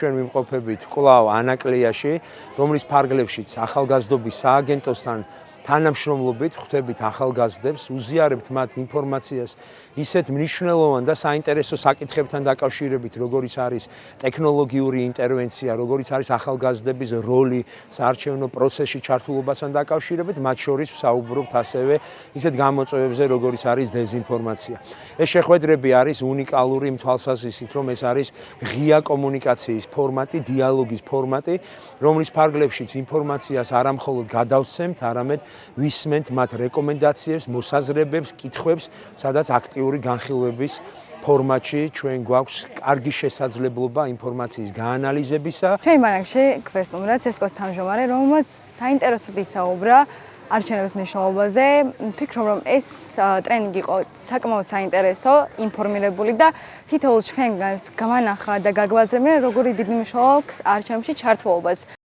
ჩვენ ვიმყოფებით კვლავ ანაკლიაში, რომლის ფარგლებშიც ახალგაზრდობის სააგენტოსთან თანამშრომლობით ხვდებით ახალგაზრდებს, უზიარებთ მათ ინფორმაციას ისეთ მნიშვნელოვან და საინტერესო საკითხებთან დაკავშირებით, როგორიც არის ტექნოლოგიური ინტერვენცია, როგორიც არის ახალგაზრდების როლი საარჩევნო პროცესში ჩართულობასთან დაკავშირებით, მათ შორის ვსაუბრობთ ასევე ისეთ გამოწვევებზე, როგორიც არის დეზინფორმაცია. ეს შეხვედრები არის უნიკალური იმ თვალსაზრისით, რომ ეს არის ღია კომუნიკაციის ფორმატი, დიალოგის ფორმატი, რომლის ფარგლებშიც ინფორმაციას არა მხოლოდ გადავსცემთ, არამედ ვისმენთ მათ რეკომენდაციებს, მოსაზრებებს, კითხვებს, სადაც აქტიური განხილვების ფორმატში ჩვენ გვაქვს კარგი შესაძლებლობა ინფორმაციის გაანალიზებისა. ჩვენი ბანაკში კვესტუმრად ცესკოს თავმჯდომარე, რომელმაც საინტერესოდ ისაუბრა არჩევნების მნიშვნელობაზე. ვფიქრობ, რომ ეს ტრენინგი იყო საკმაოდ საინტერესო, ინფორმირებული და თითოეულ ჩვენგანს გამანახა და გაგვაძებნა, როგორი დიდი მნიშვნელობა აქვს არჩევნებში ჩართულობას.